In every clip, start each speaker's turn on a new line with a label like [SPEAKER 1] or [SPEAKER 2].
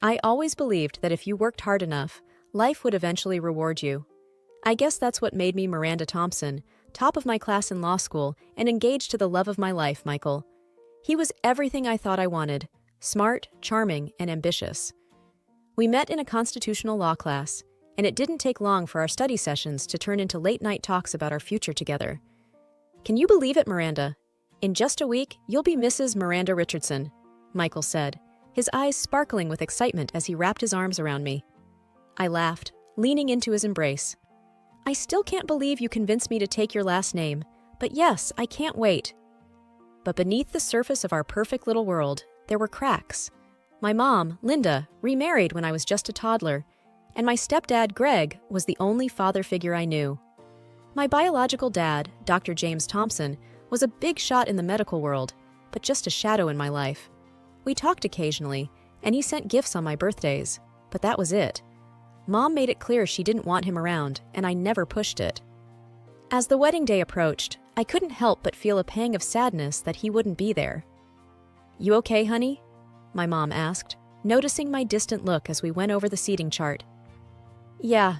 [SPEAKER 1] I always believed that if you worked hard enough, life would eventually reward you. I guess that's what made me Miranda Thompson, top of my class in law school and engaged to the love of my life, Michael. He was everything I thought I wanted: smart, charming, and ambitious. We met in a constitutional law class, and it didn't take long for our study sessions to turn into late-night talks about our future together. "Can you believe it, Miranda? In just a week, you'll be Mrs. Miranda Richardson," Michael said, his eyes sparkling with excitement as he wrapped his arms around me. I laughed, leaning into his embrace. "I still can't believe you convinced me to take your last name, but yes, I can't wait." But beneath the surface of our perfect little world, there were cracks. My mom, Linda, remarried when I was just a toddler, and my stepdad, Greg, was the only father figure I knew. My biological dad, Dr. James Thompson, was a big shot in the medical world, but just a shadow in my life. We talked occasionally, and he sent gifts on my birthdays, but that was it. Mom made it clear she didn't want him around, and I never pushed it. As the wedding day approached, I couldn't help but feel a pang of sadness that he wouldn't be there. "You okay, honey?" my mom asked, noticing my distant look as we went over the seating chart. "Yeah,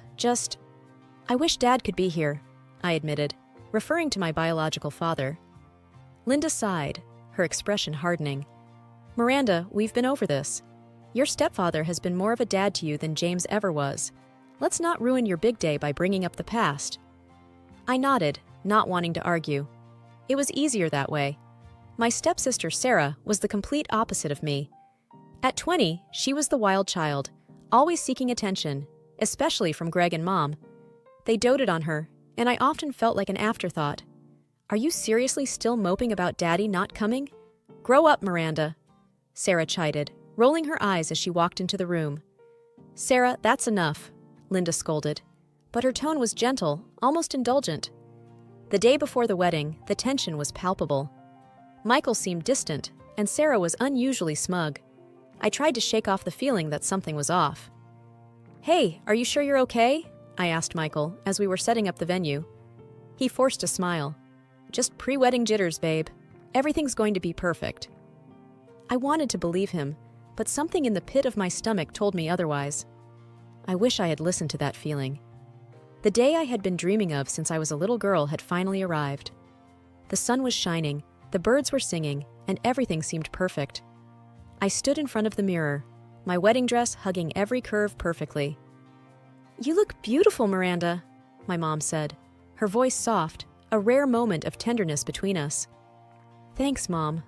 [SPEAKER 1] I wish Dad could be here," I admitted, referring to my biological father. Linda sighed, her expression hardening. "Miranda, we've been over this. Your stepfather has been more of a dad to you than James ever was. Let's not ruin your big day by bringing up the past." I nodded, not wanting to argue. It was easier that way. My stepsister Sarah was the complete opposite of me. At 20, she was the wild child, always seeking attention, especially from Greg and Mom. They doted on her, and I often felt like an afterthought. "Are you seriously still moping about Daddy not coming? Grow up, Miranda," Sarah chided, rolling her eyes as she walked into the room. "Sarah, that's enough," Linda scolded, but her tone was gentle, almost indulgent. The day before the wedding, the tension was palpable. Michael seemed distant, and Sarah was unusually smug. I tried to shake off the feeling that something was off. "Hey, are you sure you're okay?" I asked Michael as we were setting up the venue. He forced a smile. "Just pre-wedding jitters, babe. Everything's going to be perfect." I wanted to believe him, but something in the pit of my stomach told me otherwise. I wish I had listened to that feeling. The day I had been dreaming of since I was a little girl had finally arrived. The sun was shining, the birds were singing, and everything seemed perfect. I stood in front of the mirror, my wedding dress hugging every curve perfectly. "You look beautiful, Miranda," my mom said, her voice soft, a rare moment of tenderness between us. "Thanks, Mom.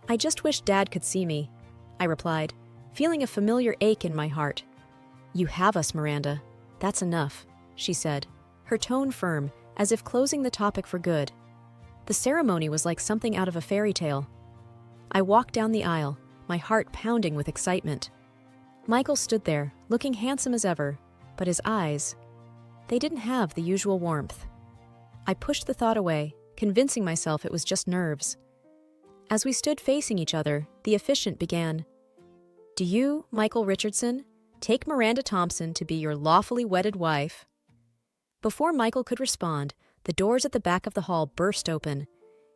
[SPEAKER 1] I just wish Dad could see me," I replied, feeling a familiar ache in my heart. "You have us, Miranda. That's enough," she said, her tone firm, as if closing the topic for good. The ceremony was like something out of a fairy tale. I walked down the aisle, my heart pounding with excitement. Michael stood there, looking handsome as ever, but his eyes, they didn't have the usual warmth. I pushed the thought away, convincing myself it was just nerves. As we stood facing each other, the officiant began, "Do you, Michael Richardson, take Miranda Thompson to be your lawfully wedded wife?" Before Michael could respond, the doors at the back of the hall burst open.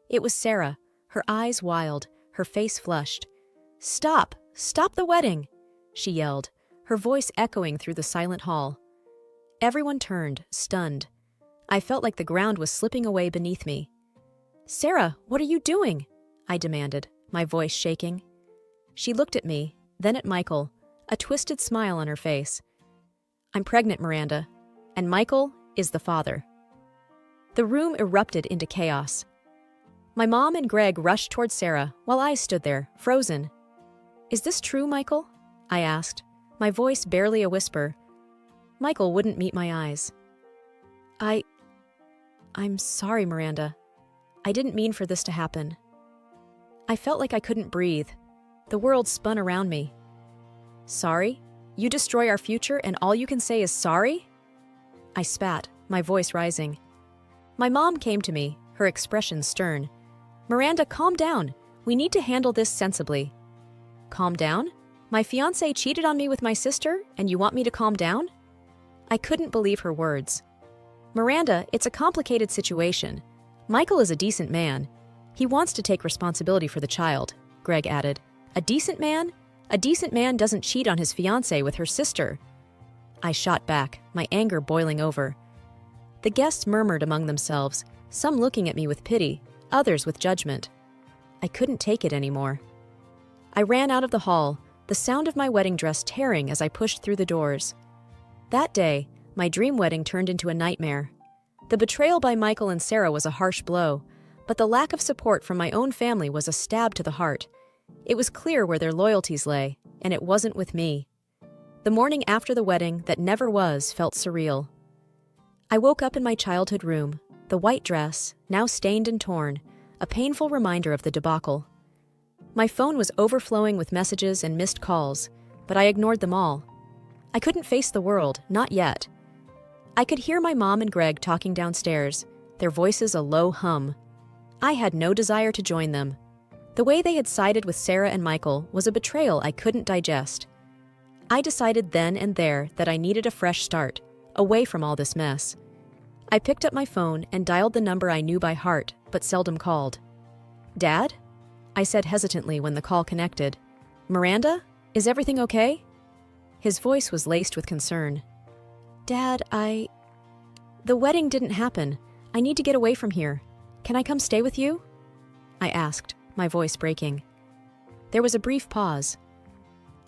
[SPEAKER 1] It was Sarah, her eyes wild, her face flushed. "Stop! Stop the wedding!" she yelled, her voice echoing through the silent hall. Everyone turned, stunned. I felt like the ground was slipping away beneath me. "Sarah, what are you doing?" I demanded, my voice shaking. She looked at me, then at Michael, a twisted smile on her face. "I'm pregnant, Miranda, and Michael is the father." The room erupted into chaos. My mom and Greg rushed towards Sarah while I stood there, frozen. "Is this true, Michael?" I asked, my voice barely a whisper. Michael wouldn't meet my eyes. I'm sorry, Miranda. I didn't mean for this to happen." I felt like I couldn't breathe. The world spun around me. "Sorry? You destroy our future and all you can say is sorry?" I spat, my voice rising. My mom came to me, her expression stern. "Miranda, calm down. We need to handle this sensibly." "Calm down? My fiance cheated on me with my sister, and you want me to calm down?" I couldn't believe her words. "Miranda, it's a complicated situation. Michael is a decent man. He wants to take responsibility for the child," Greg added. "A decent man? A decent man doesn't cheat on his fiancée with her sister. I shot back, my anger boiling over. The guests murmured among themselves, some looking at me with pity, others with judgment. I couldn't take it anymore. I ran out of the hall, the sound of my wedding dress tearing as I pushed through the doors. That day, my dream wedding turned into a nightmare. The betrayal by Michael and Sarah was a harsh blow, but the lack of support from my own family was a stab to the heart. It was clear where their loyalties lay, and it wasn't with me. The morning after the wedding that never was felt surreal. I woke up in my childhood room, the white dress, now stained and torn, a painful reminder of the debacle. My phone was overflowing with messages and missed calls, but I ignored them all. I couldn't face the world, not yet. I could hear my mom and Greg talking downstairs, their voices a low hum. I had no desire to join them. The way they had sided with Sarah and Michael was a betrayal I couldn't digest. I decided then and there that I needed a fresh start, away from all this mess. I picked up my phone and dialed the number I knew by heart, but seldom called. "Dad?" I said hesitantly when the call connected. "Miranda? Is everything okay?" His voice was laced with concern. "Dad, The wedding didn't happen. I need to get away from here. Can I come stay with you?" I asked, my voice breaking. There was a brief pause.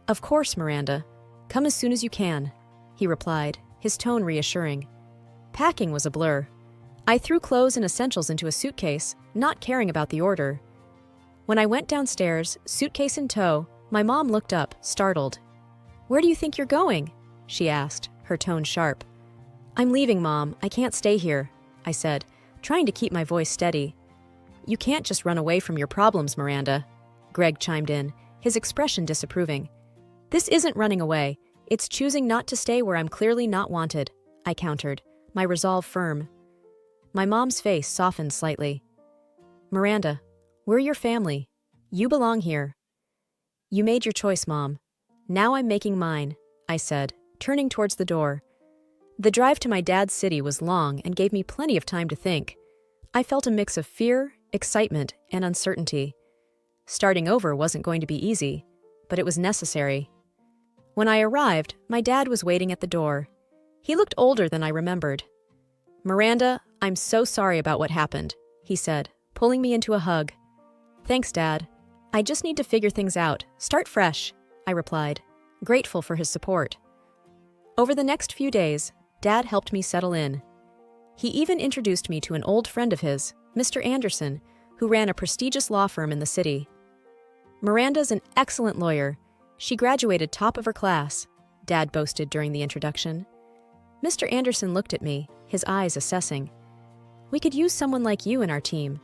[SPEAKER 1] "Of course, Miranda. Come as soon as you can," he replied, his tone reassuring. Packing was a blur. I threw clothes and essentials into a suitcase, not caring about the order. When I went downstairs, suitcase in tow, my mom looked up, startled. "Where do you think you're going?" she asked, her tone sharp. "I'm leaving, Mom. I can't stay here," I said, trying to keep my voice steady. "You can't just run away from your problems, Miranda," Greg chimed in, his expression disapproving. "This isn't running away. It's choosing not to stay where I'm clearly not wanted," I countered, my resolve firm. My mom's face softened slightly. "Miranda, we're your family. You belong here." "You made your choice, Mom. Now I'm making mine," I said, turning towards the door. The drive to my dad's city was long and gave me plenty of time to think. I felt a mix of fear, excitement, and uncertainty. Starting over wasn't going to be easy, but it was necessary. When I arrived, my dad was waiting at the door. He looked older than I remembered. "Miranda, I'm so sorry about what happened," he said, pulling me into a hug. "Thanks, Dad. I just need to figure things out, start fresh," I replied, grateful for his support. Over the next few days, Dad helped me settle in. He even introduced me to an old friend of his, Mr. Anderson, who ran a prestigious law firm in the city. "Miranda's an excellent lawyer. She graduated top of her class," Dad boasted during the introduction. Mr. Anderson looked at me, his eyes assessing. "We could use someone like you in our team.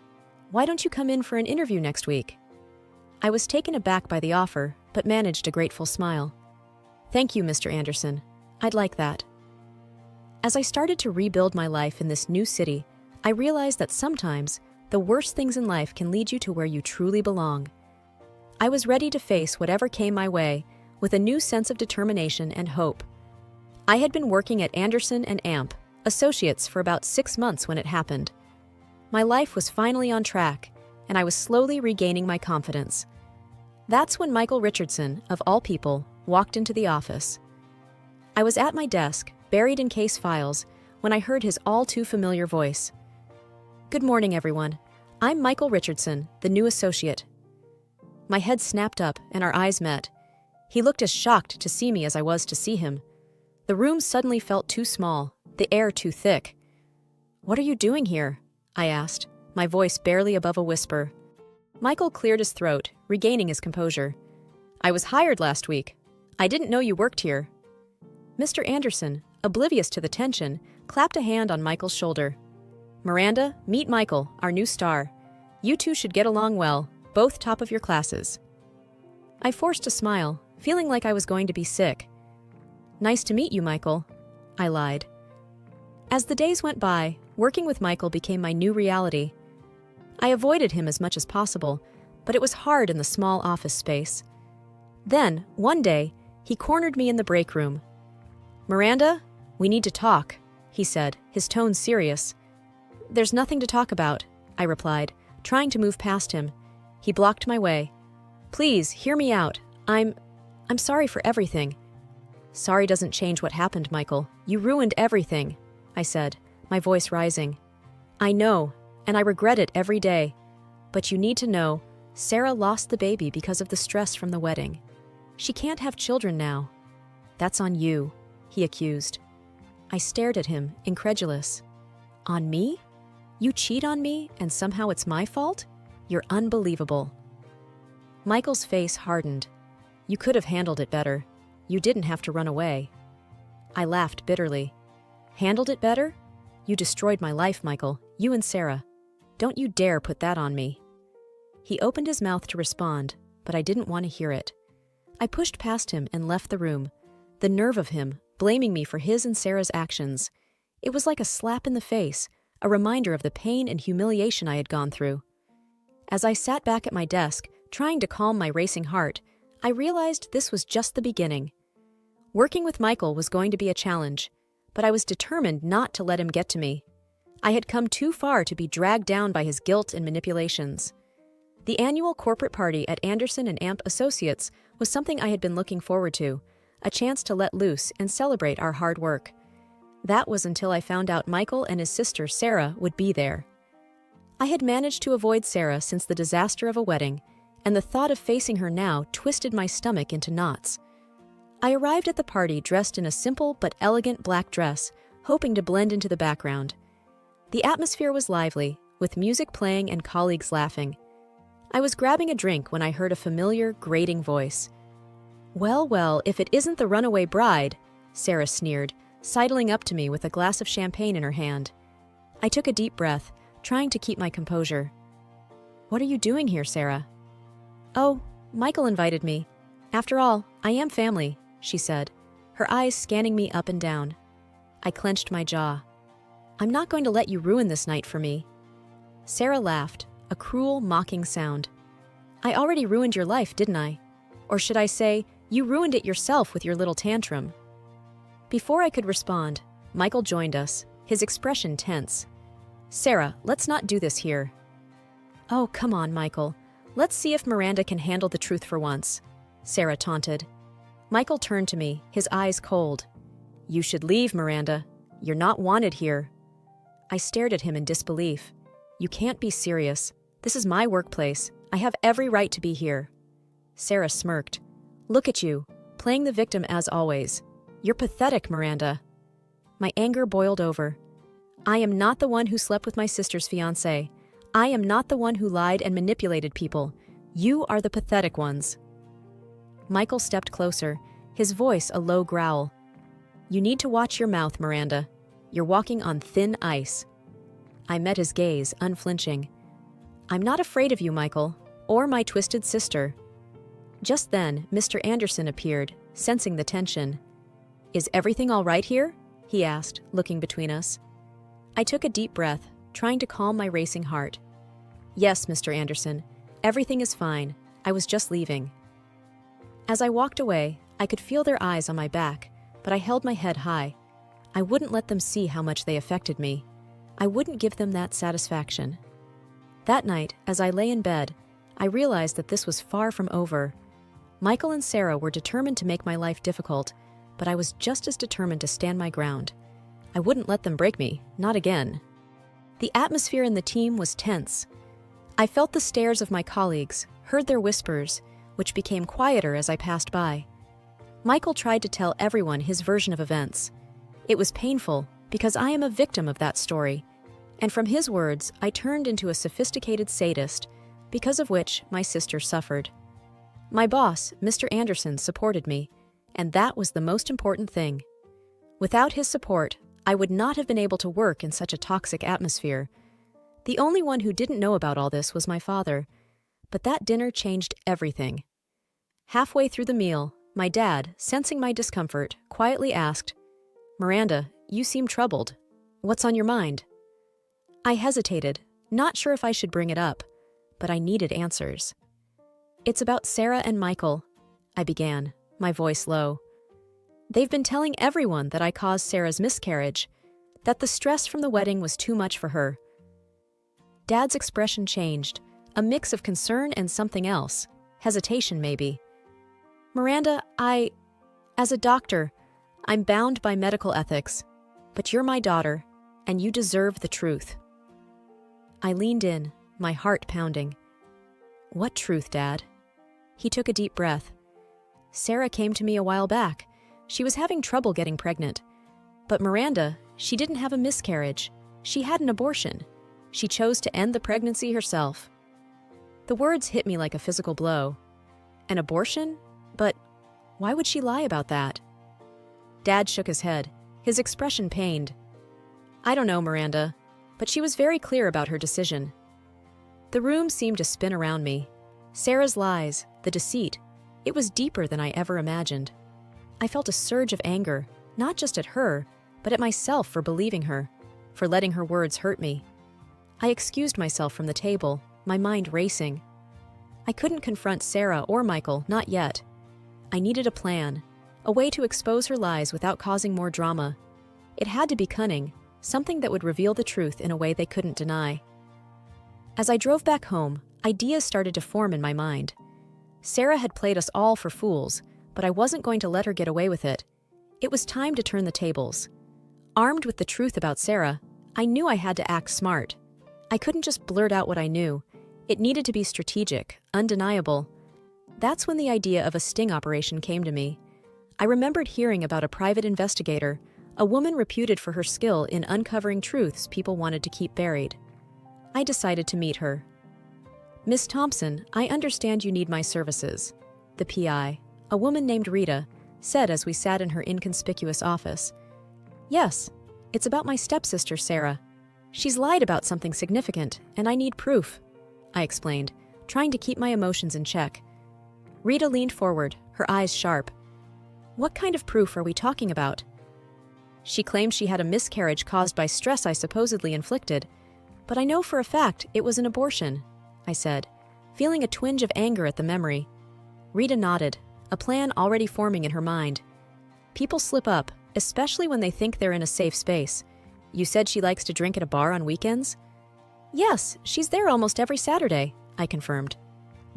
[SPEAKER 1] Why don't you come in for an interview next week?" I was taken aback by the offer, but managed a grateful smile. "Thank you, Mr. Anderson. I'd like that." As I started to rebuild my life in this new city, I realized that sometimes the worst things in life can lead you to where you truly belong. I was ready to face whatever came my way with a new sense of determination and hope. I had been working at Anderson and Amp, associates, for about 6 months when it happened. My life was finally on track, and I was slowly regaining my confidence. That's when Michael Richardson, of all people, walked into the office. I was at my desk, buried in case files, when I heard his all-too-familiar voice. "Good morning, everyone. I'm Michael Richardson, the new associate." My head snapped up, and our eyes met. He looked as shocked to see me as I was to see him. The room suddenly felt too small, the air too thick. "What are you doing here?" I asked, my voice barely above a whisper. Michael cleared his throat, regaining his composure. "I was hired last week. I didn't know you worked here." Mr. Anderson, oblivious to the tension, clapped a hand on Michael's shoulder. "Miranda, meet Michael, our new star. You two should get along well, both top of your classes." I forced a smile, feeling like I was going to be sick. "Nice to meet you, Michael," I lied. As the days went by, working with Michael became my new reality. I avoided him as much as possible, but it was hard in the small office space. Then, one day, he cornered me in the break room. "Miranda, we need to talk," he said, his tone serious. "There's nothing to talk about," I replied, trying to move past him. He blocked my way. "Please, hear me out. I'm sorry for everything." "Sorry doesn't change what happened, Michael. You ruined everything," I said, my voice rising. "I know, and I regret it every day. But you need to know, Sarah lost the baby because of the stress from the wedding. She can't have children now." "That's on you," he accused. I stared at him, incredulous. "On me? You cheat on me, and somehow it's my fault? You're unbelievable." Michael's face hardened. "You could have handled it better. You didn't have to run away." I laughed bitterly. "Handled it better? You destroyed my life, Michael. You and Sarah. Don't you dare put that on me." He opened his mouth to respond, but I didn't want to hear it. I pushed past him and left the room. The nerve of him, blaming me for his and Sarah's actions. It was like a slap in the face, a reminder of the pain and humiliation I had gone through. As I sat back at my desk, trying to calm my racing heart, I realized this was just the beginning. Working with Michael was going to be a challenge, but I was determined not to let him get to me. I had come too far to be dragged down by his guilt and manipulations. The annual corporate party at Anderson and Amp Associates was something I had been looking forward to, a chance to let loose and celebrate our hard work. That was until I found out Michael and his sister Sarah would be there. I had managed to avoid Sarah since the disaster of a wedding, and the thought of facing her now twisted my stomach into knots. I arrived at the party dressed in a simple but elegant black dress, hoping to blend into the background. The atmosphere was lively, with music playing and colleagues laughing. I was grabbing a drink when I heard a familiar, grating voice. "Well, well, if it isn't the runaway bride," Sarah sneered, sidling up to me with a glass of champagne in her hand. I took a deep breath, trying to keep my composure. "What are you doing here, Sarah?" "Oh, Michael invited me. After all, I am family," she said, her eyes scanning me up and down. I clenched my jaw. "I'm not going to let you ruin this night for me." Sarah laughed, a cruel, mocking sound. "I already ruined your life, didn't I? Or should I say, you ruined it yourself with your little tantrum." Before I could respond, Michael joined us, his expression tense. "Sarah, let's not do this here." "Oh, come on, Michael. Let's see if Miranda can handle the truth for once," Sarah taunted. Michael turned to me, his eyes cold. "You should leave, Miranda. You're not wanted here." I stared at him in disbelief. "You can't be serious. This is my workplace. I have every right to be here." Sarah smirked. "Look at you, playing the victim as always. You're pathetic, Miranda." My anger boiled over. "I am not the one who slept with my sister's fiance. I am not the one who lied and manipulated people. You are the pathetic ones." Michael stepped closer, his voice a low growl. "You need to watch your mouth, Miranda. You're walking on thin ice." I met his gaze, unflinching. "I'm not afraid of you, Michael, or my twisted sister." Just then, Mr. Anderson appeared, sensing the tension. "Is everything all right here?" he asked, looking between us. I took a deep breath, trying to calm my racing heart. "Yes, Mr. Anderson, everything is fine. I was just leaving." As I walked away, I could feel their eyes on my back, but I held my head high. I wouldn't let them see how much they affected me. I wouldn't give them that satisfaction. That night, as I lay in bed, I realized that this was far from over. Michael and Sarah were determined to make my life difficult, but I was just as determined to stand my ground. I wouldn't let them break me, not again. The atmosphere in the team was tense. I felt the stares of my colleagues, heard their whispers, which became quieter as I passed by. Michael tried to tell everyone his version of events. It was painful, because I am a victim of that story, and from his words, I turned into a sophisticated sadist, because of which my sister suffered. My boss, Mr. Anderson, supported me, and that was the most important thing. Without his support, I would not have been able to work in such a toxic atmosphere. The only one who didn't know about all this was my father, but that dinner changed everything. Halfway through the meal, my dad, sensing my discomfort, quietly asked, "Miranda, you seem troubled. What's on your mind?" I hesitated, not sure if I should bring it up, but I needed answers. "It's about Sarah and Michael," I began, my voice low. "They've been telling everyone that I caused Sarah's miscarriage, that the stress from the wedding was too much for her." Dad's expression changed, a mix of concern and something else, hesitation maybe. Miranda, as a doctor, I'm bound by medical ethics, but you're my daughter, and you deserve the truth. I leaned in, my heart pounding. What truth, Dad? He took a deep breath. Sarah came to me a while back. She was having trouble getting pregnant. But Miranda, she didn't have a miscarriage. She had an abortion. She chose to end the pregnancy herself. The words hit me like a physical blow. An abortion? But why would she lie about that? Dad shook his head, his expression pained. I don't know, Miranda, but she was very clear about her decision. The room seemed to spin around me. Sarah's lies, the deceit, it was deeper than I ever imagined. I felt a surge of anger, not just at her, but at myself for believing her, for letting her words hurt me. I excused myself from the table, my mind racing. I couldn't confront Sarah or Michael, not yet. I needed a plan, a way to expose her lies without causing more drama. It had to be cunning, something that would reveal the truth in a way they couldn't deny. As I drove back home, ideas started to form in my mind. Sarah had played us all for fools, but I wasn't going to let her get away with it. It was time to turn the tables. Armed with the truth about Sarah, I knew I had to act smart. I couldn't just blurt out what I knew. It needed to be strategic, undeniable. That's when the idea of a sting operation came to me. I remembered hearing about a private investigator, a woman reputed for her skill in uncovering truths people wanted to keep buried. I decided to meet her. Miss Thompson, I understand you need my services. The PI, a woman named Rita, said as we sat in her inconspicuous office. Yes, it's about my stepsister, Sarah. She's lied about something significant, and I need proof, I explained, trying to keep my emotions in check. Rita leaned forward, her eyes sharp. What kind of proof are we talking about? She claimed she had a miscarriage caused by stress I supposedly inflicted, but I know for a fact it was an abortion, I said, feeling a twinge of anger at the memory. Rita nodded, a plan already forming in her mind. People slip up, especially when they think they're in a safe space. You said she likes to drink at a bar on weekends? Yes, she's there almost every Saturday, I confirmed.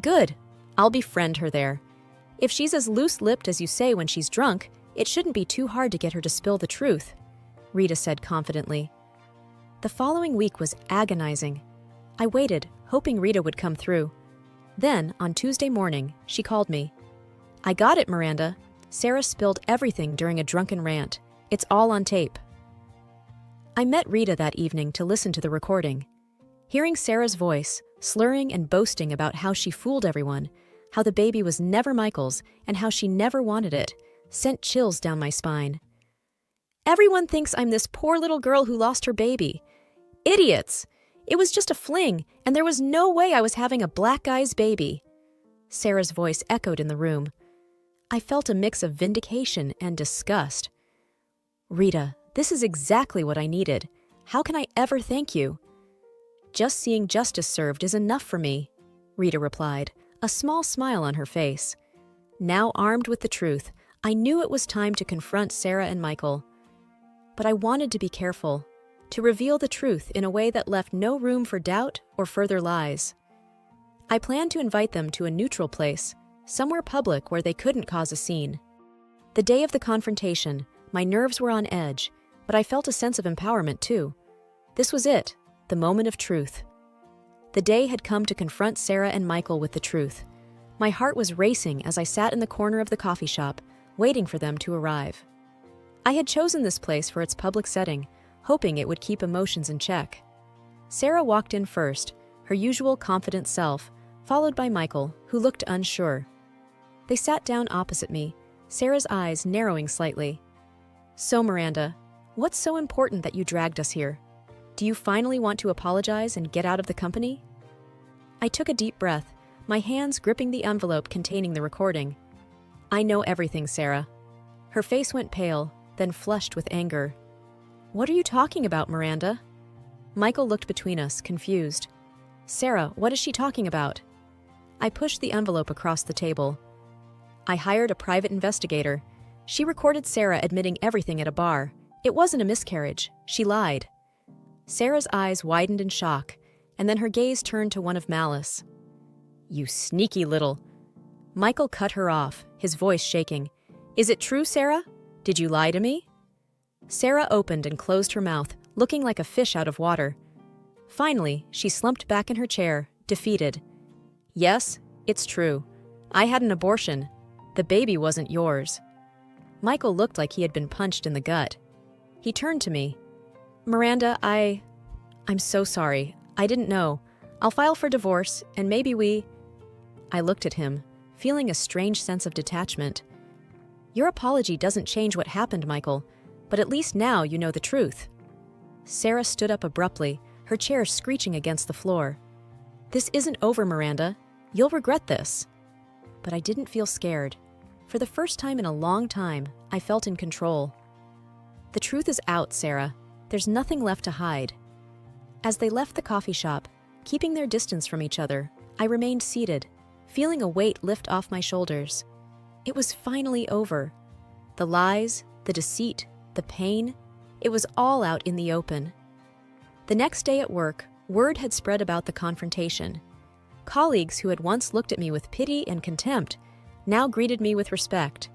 [SPEAKER 1] Good. I'll befriend her there. If she's as loose-lipped as you say when she's drunk, it shouldn't be too hard to get her to spill the truth, Rita said confidently. The following week was agonizing. I waited, hoping Rita would come through. Then, on Tuesday morning, she called me. I got it, Miranda. Sarah spilled everything during a drunken rant. It's all on tape. I met Rita that evening to listen to the recording. Hearing Sarah's voice, slurring and boasting about how she fooled everyone, how the baby was never Michael's, and how she never wanted it, sent chills down my spine. Everyone thinks I'm this poor little girl who lost her baby. Idiots! It was just a fling, and there was no way I was having a black guy's baby. Sarah's voice echoed in the room. I felt a mix of vindication and disgust. Rita, this is exactly what I needed. How can I ever thank you? Just seeing justice served is enough for me, Rita replied, a small smile on her face. Now armed with the truth, I knew it was time to confront Sarah and Michael. But I wanted to be careful, to reveal the truth in a way that left no room for doubt or further lies. I planned to invite them to a neutral place, somewhere public where they couldn't cause a scene. The day of the confrontation, my nerves were on edge, but I felt a sense of empowerment too. This was it, the moment of truth. The day had come to confront Sarah and Michael with the truth. My heart was racing as I sat in the corner of the coffee shop, waiting for them to arrive. I had chosen this place for its public setting, hoping it would keep emotions in check. Sarah walked in first, her usual confident self, followed by Michael, who looked unsure. They sat down opposite me, Sarah's eyes narrowing slightly. So, Miranda, what's so important that you dragged us here? Do you finally want to apologize and get out of the company? I took a deep breath, my hands gripping the envelope containing the recording. I know everything, Sarah. Her face went pale, then flushed with anger. What are you talking about, Miranda? Michael looked between us, confused. Sarah, what is she talking about? I pushed the envelope across the table. I hired a private investigator. She recorded Sarah admitting everything at a bar. It wasn't a miscarriage. She lied. Sarah's eyes widened in shock, and then her gaze turned to one of malice. You sneaky little... Michael cut her off, his voice shaking. Is it true, Sarah? Did you lie to me? Sarah opened and closed her mouth, looking like a fish out of water. Finally, she slumped back in her chair, defeated. Yes, it's true. I had an abortion. The baby wasn't yours. Michael looked like he had been punched in the gut. He turned to me. Miranda, I'm so sorry. I didn't know. I'll file for divorce, and maybe we... I looked at him, feeling a strange sense of detachment. Your apology doesn't change what happened, Michael, but at least now you know the truth. Sarah stood up abruptly, her chair screeching against the floor. This isn't over, Miranda. You'll regret this. But I didn't feel scared. For the first time in a long time, I felt in control. The truth is out, Sarah. There's nothing left to hide. As they left the coffee shop, keeping their distance from each other, I remained seated, feeling a weight lift off my shoulders. It was finally over. The lies, the deceit, the pain, it was all out in the open. The next day at work, word had spread about the confrontation. Colleagues who had once looked at me with pity and contempt now greeted me with respect.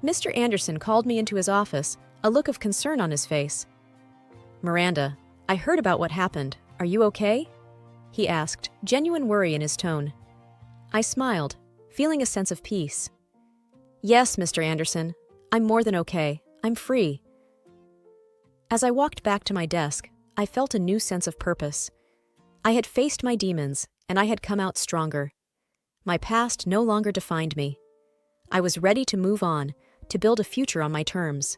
[SPEAKER 1] Mr. Anderson called me into his office, a look of concern on his face. Miranda, I heard about what happened. Are you okay? He asked, genuine worry in his tone. I smiled, feeling a sense of peace. Yes, Mr. Anderson. I'm more than okay. I'm free. As I walked back to my desk, I felt a new sense of purpose. I had faced my demons, and I had come out stronger. My past no longer defined me. I was ready to move on, to build a future on my terms.